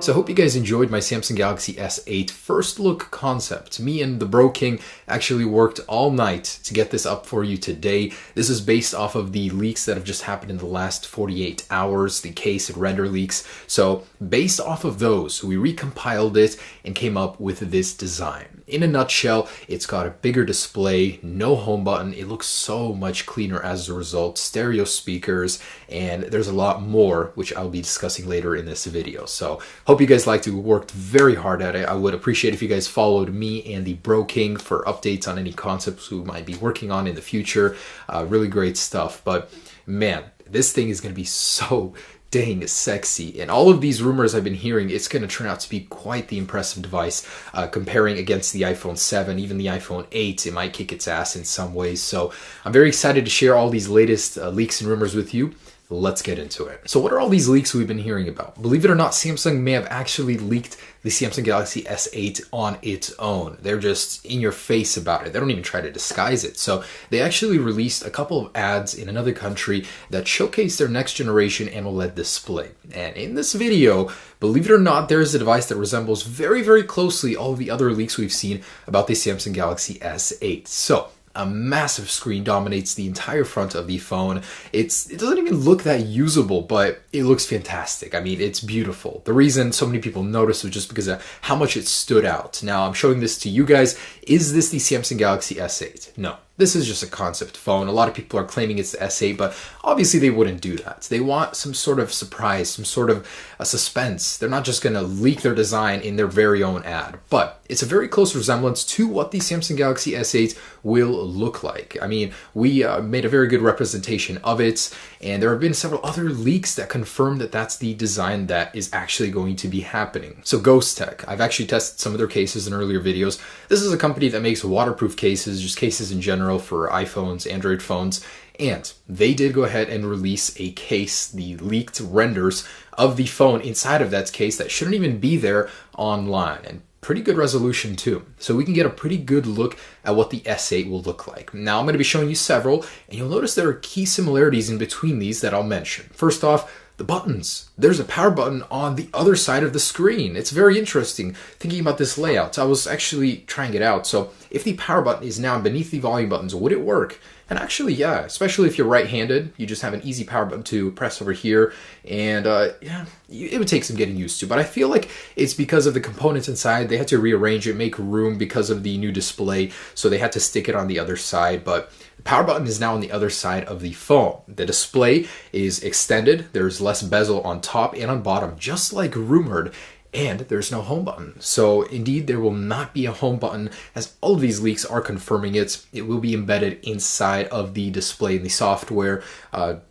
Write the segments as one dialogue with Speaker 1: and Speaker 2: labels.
Speaker 1: So I hope you guys enjoyed my Samsung Galaxy S8 first look concept. Me and the Bro King actually worked all night to get this up for you today. This is based off of the leaks that have just happened in the last 48 hours, the case and render leaks. So based off of those, we recompiled it and came up with this design. In a nutshell, it's got a bigger display, no home button. It looks so much cleaner as a result, stereo speakers, and there's a lot more, which I'll be discussing later in this video. So hope you guys liked it. We worked very hard at it. I would appreciate if you guys followed me and the Bro King for updates on any concepts we might be working on in the future. Really great stuff. But man, this thing is going to be so dang sexy, and all of these rumors I've been hearing, it's going to turn out to be quite the impressive device. Comparing against the iPhone 7, even the iPhone 8, it might kick its ass in some ways. So I'm very excited to share all these latest leaks and rumors with you. Let's get into it. So what are all these leaks we've been hearing about? Believe it or not, Samsung may have actually leaked the Samsung Galaxy S8 on its own. They're just in your face about it. They don't even try to disguise it. So they actually released a couple of ads in another country that showcase their next generation AMOLED display. And in this video, believe it or not, there is a device that resembles very, very closely all of the other leaks we've seen about the Samsung Galaxy S8. So a massive screen dominates the entire front of the phone. It doesn't even look that usable, but it looks fantastic. I mean, it's beautiful. The reason so many people noticed was just because of how much it stood out. Now, I'm showing this to you guys. Is this the Samsung Galaxy S8? No. This is just a concept phone. A lot of people are claiming it's the S8, but obviously they wouldn't do that. They want some sort of surprise, some sort of a suspense. They're not just going to leak their design in their very own ad, but it's a very close resemblance to what the Samsung Galaxy S8 will look like. I mean, we made a very good representation of it, and there have been several other leaks that confirm that that's the design that is actually going to be happening. So Ghost Tech, I've actually tested some of their cases in earlier videos. This is a company that makes waterproof cases, just cases in general for iPhones, Android phones, and they did go ahead and release a case, the leaked renders of the phone inside of that case that shouldn't even be there online, and pretty good resolution too. So we can get a pretty good look at what the S8 will look like. Now I'm going to be showing you several, and you'll notice there are key similarities in between these that I'll mention. First off, the buttons. There's a power button on the other side of the screen. It's very interesting thinking about this layout. I was actually trying it out. So if the power button is now beneath the volume buttons, would it work? And actually, yeah, especially if you're right-handed, you just have an easy power button to press over here, and yeah, it would take some getting used to. But I feel like it's because of the components inside. They had to rearrange it, make room because of the new display, so they had to stick it on the other side. But the power button is now on the other side of the phone. The display is extended. There's less bezel on top and on bottom, just like rumored. And there's no home button. So indeed, there will not be a home button, as all of these leaks are confirming it. It will be embedded inside of the display in the software,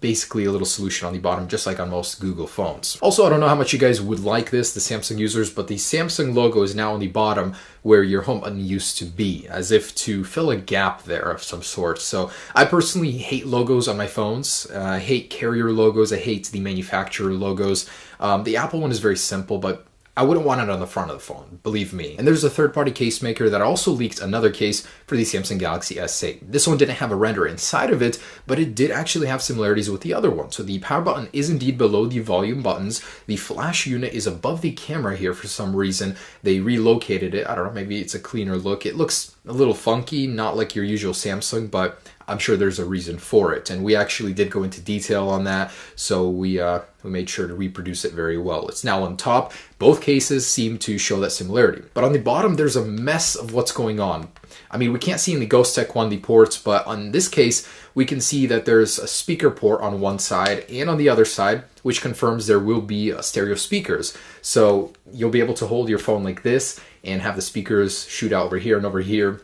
Speaker 1: basically a little solution on the bottom, just like on most Google phones. Also, I don't know how much you guys would like this, the Samsung users, but the Samsung logo is now on the bottom where your home button used to be, as if to fill a gap there of some sort. So I personally hate logos on my phones. I hate carrier logos. I hate the manufacturer logos. The Apple one is very simple, but I wouldn't want it on the front of the phone, believe me. And there's a third-party case maker that also leaked another case for the Samsung Galaxy S8. This one didn't have a render inside of it, but it did actually have similarities with the other one. So the power button is indeed below the volume buttons. The flash unit is above the camera here for some reason. They relocated it. I don't know, maybe it's a cleaner look. It looks a little funky, not like your usual Samsung, but I'm sure there's a reason for it. And we actually did go into detail on that, so we made sure to reproduce it very well. It's now on top. Both cases seem to show that similarity. But on the bottom, there's a mess of what's going on. I mean, we can't see in the Ghost Tech one the ports, but on this case, we can see that there's a speaker port on one side and on the other side, which confirms there will be stereo speakers. So you'll be able to hold your phone like this and have the speakers shoot out over here and over here,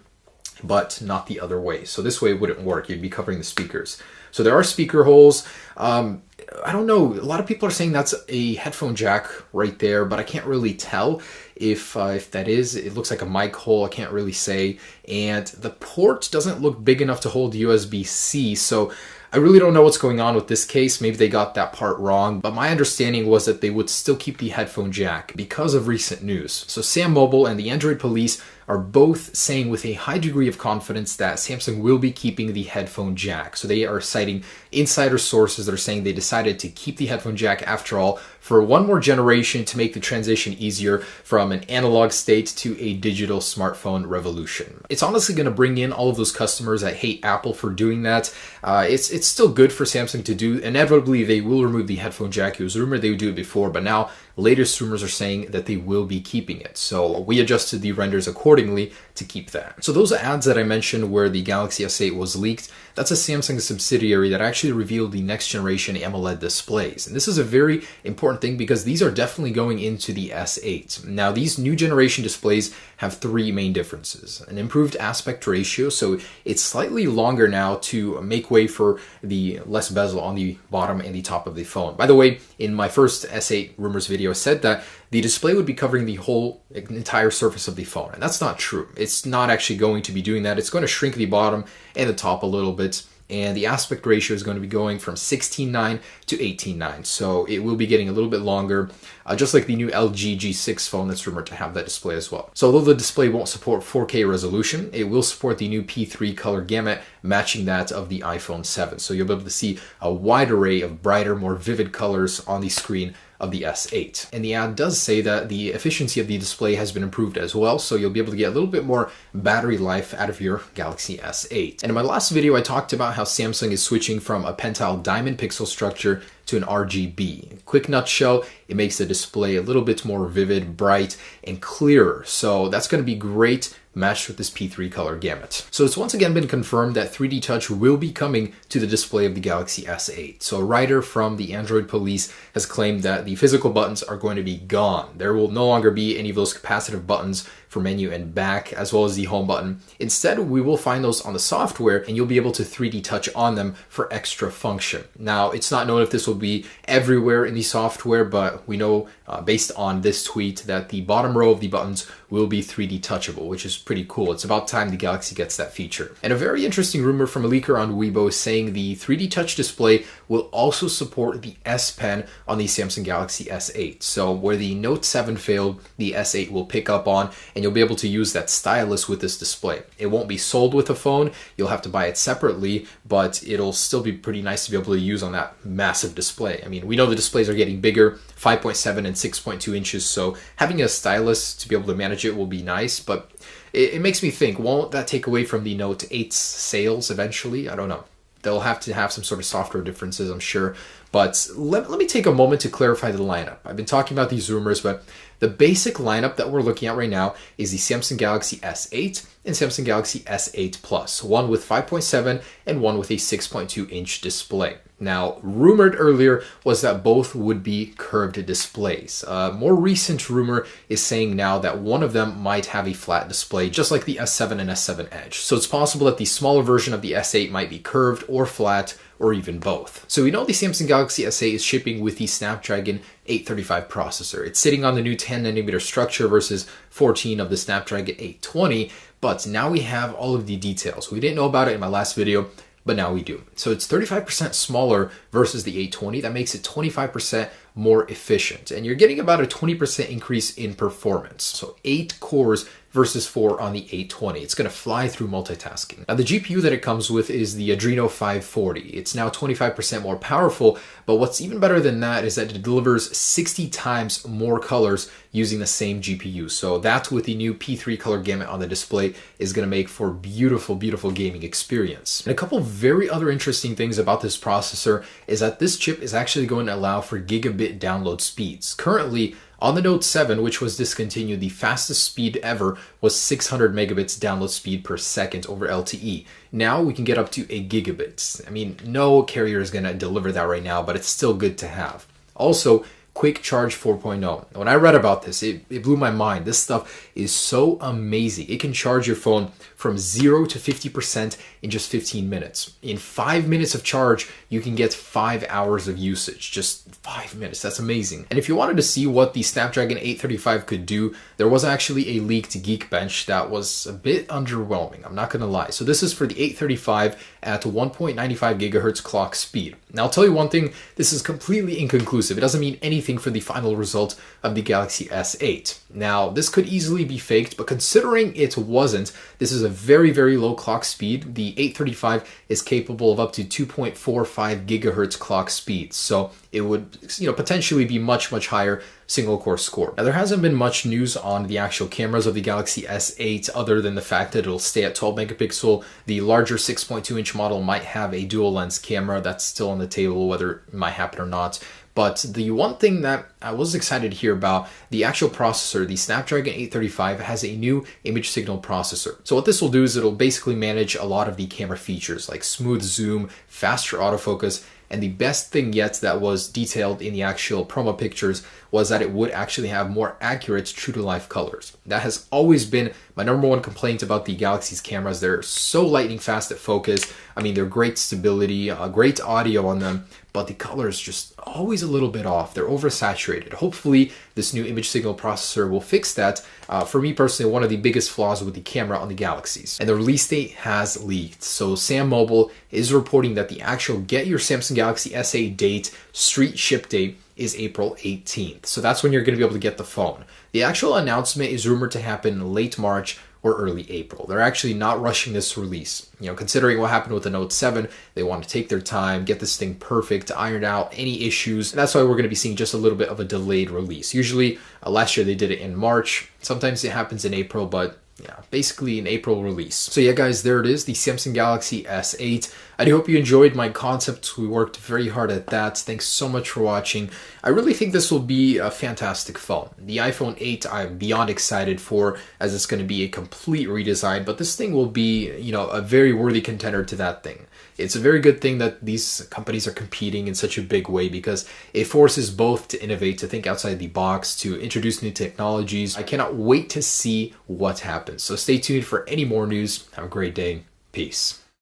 Speaker 1: but not the other way. So this way it wouldn't work. You'd be covering the speakers. So there are speaker holes. I don't know. A lot of people are saying that's a headphone jack right there, but I can't really tell if that is. It looks like a mic hole. I can't really say. And the port doesn't look big enough to hold USB-C. So I really don't know what's going on with this case. Maybe they got that part wrong, but my understanding was that they would still keep the headphone jack because of recent news. So Sam Mobile and the Android police are both saying with a high degree of confidence that Samsung will be keeping the headphone jack. So they are citing insider sources that are saying they decided to keep the headphone jack after all for one more generation to make the transition easier from an analog state to a digital smartphone revolution. It's honestly going to bring in all of those customers that hate Apple for doing that. It's still good for Samsung to do. Inevitably, they will remove the headphone jack. It was rumored they would do it before, but now latest rumors are saying that they will be keeping it. So we adjusted the renders accordingly to keep that. So those ads that I mentioned where the Galaxy S8 was leaked, that's a Samsung subsidiary that actually revealed the next generation AMOLED displays. And this is a very important thing because these are definitely going into the S8. Now, these new generation displays have three main differences. An improved aspect ratio, so it's slightly longer now to make way for the less bezel on the bottom and the top of the phone. By the way, in my first S8 rumors video, I said that the display would be covering the whole entire surface of the phone, and that's not true. It's not actually going to be doing that. It's going to shrink the bottom and the top a little bit, and the aspect ratio is going to be going from 16:9 to 18:9, so it will be getting a little bit longer, just like the new LG G6 phone that's rumored to have that display as well. So although the display won't support 4K resolution, it will support the new P3 color gamut, matching that of the iPhone 7. So you'll be able to see a wide array of brighter, more vivid colors on the screen of the S8. And the ad does say that the efficiency of the display has been improved as well, so you'll be able to get a little bit more battery life out of your Galaxy S8. And in my last video, I talked about how Samsung is switching from a pentile diamond pixel structure to an RGB. Quick nutshell, it makes the display a little bit more vivid, bright, and clearer. So that's going to be great matched with this P3 color gamut. So it's once again been confirmed that 3D Touch will be coming to the display of the Galaxy S8. So a writer from the Android police has claimed that the physical buttons are going to be gone. There will no longer be any of those capacitive buttons for menu and back, as well as the home button. Instead, we will find those on the software, and you'll be able to 3D touch on them for extra function. Now, it's not known if this will be everywhere in the software, but we know based on this tweet that the bottom row of the buttons will be 3D touchable, which is pretty cool. It's about time the Galaxy gets that feature. And a very interesting rumor from a leaker on Weibo is saying the 3D touch display will also support the S Pen on the Samsung Galaxy S8. So where the Note 7 failed, the S8 will pick up on, and you'll be able to use that stylus with this display. It won't be sold with a phone. You'll have to buy it separately, but it'll still be pretty nice to be able to use on that massive display. I mean, we know the displays are getting bigger, 5.7 and 6.2 inches, so having a stylus to be able to manage it will be nice, but it makes me think, won't that take away from the Note 8's sales eventually? I don't know. They'll have to have some sort of software differences, I'm sure. But let me take a moment to clarify the lineup. I've been talking about these rumors, but the basic lineup that we're looking at right now is the Samsung Galaxy S8 and Samsung Galaxy S8 Plus, one with 5.7 and one with a 6.2 inch display. Now, rumored earlier was that both would be curved displays. A more recent rumor is saying now that one of them might have a flat display, just like the S7 and S7 Edge. So it's possible that the smaller version of the S8 might be curved or flat, or even both. So we know the Samsung Galaxy S8 is shipping with the Snapdragon 835 processor. It's sitting on the new 10nm structure versus 14 of the Snapdragon 820, but now we have all of the details. We didn't know about it in my last video, but now we do. So it's 35% smaller versus the 820. That makes it 25% more efficient. And you're getting about a 20% increase in performance. So 8 cores versus 4 on the 820. It's going to fly through multitasking. Now the GPU that it comes with is the Adreno 540. It's now 25% more powerful, but what's even better than that is that it delivers 60 times more colors using the same GPU. So that with the new P3 color gamut on the display is going to make for beautiful, beautiful gaming experience. And a couple very other interesting things about this processor is that this chip is actually going to allow for gigabit download speeds. Currently, on the Note 7, which was discontinued, the fastest speed ever was 600 megabits download speed per second over LTE. Now we can get up to a gigabit. I mean, no carrier is going to deliver that right now, but it's still good to have. Also, Quick Charge 4.0. When I read about this, it blew my mind. This stuff is so amazing. It can charge your phone from 0 to 50% in just 15 minutes. In 5 minutes of charge, you can get 5 hours of usage. Just 5 minutes. That's amazing. And if you wanted to see what the Snapdragon 835 could do, there was actually a leaked Geekbench that was a bit underwhelming. I'm not going to lie. So this is for the 835 at 1.95 gigahertz clock speed. Now, I'll tell you one thing. This is completely inconclusive. It doesn't mean anything anything for the final result of the Galaxy S8. Now, this could easily be faked, but considering it wasn't, this is a very, very low clock speed. The 835 is capable of up to 2.45 gigahertz clock speed, so it would, potentially be much, much higher single core score. Now, there hasn't been much news on the actual cameras of the Galaxy S8 other than the fact that it'll stay at 12 megapixel. The larger 6.2-inch model might have a dual lens camera. That's still on the table, whether it might happen or not. But the one thing that I was excited to hear about, the actual processor, the Snapdragon 835 has a new image signal processor. So what this will do is it'll basically manage a lot of the camera features like smooth zoom, faster autofocus, and the best thing yet that was detailed in the actual promo pictures was that it would actually have more accurate true-to-life colors. That has always been my number one complaint about the Galaxy's cameras. They're so lightning fast at focus. I mean, they're great stability, great audio on them, but the colors just always a little bit off. They're oversaturated. Hopefully, this new image signal processor will fix that. For me personally, one of the biggest flaws with the camera on the Galaxies. And the release date has leaked. So Sam Mobile is reporting that the actual get your Samsung Galaxy S8 date, street ship date, is April 18th. So that's when you're going to be able to get the phone. The actual announcement is rumored to happen late March or early April. They're actually not rushing this release. Considering what happened with the Note 7, they want to take their time, get this thing perfect, iron out any issues. And that's why we're going to be seeing just a little bit of a delayed release. Usually, last year they did it in March. Sometimes it happens in April, but yeah, basically an April release. So yeah, guys, there it is, the Samsung Galaxy S8. I do hope you enjoyed my concepts. We worked very hard at that. Thanks so much for watching. I really think this will be a fantastic phone. The iPhone 8 I'm beyond excited for, as it's going to be a complete redesign, but this thing will be, a very worthy contender to that thing. It's a very good thing that these companies are competing in such a big way because it forces both to innovate, to think outside the box, to introduce new technologies. I cannot wait to see what happens. So stay tuned for any more news. Have a great day. Peace.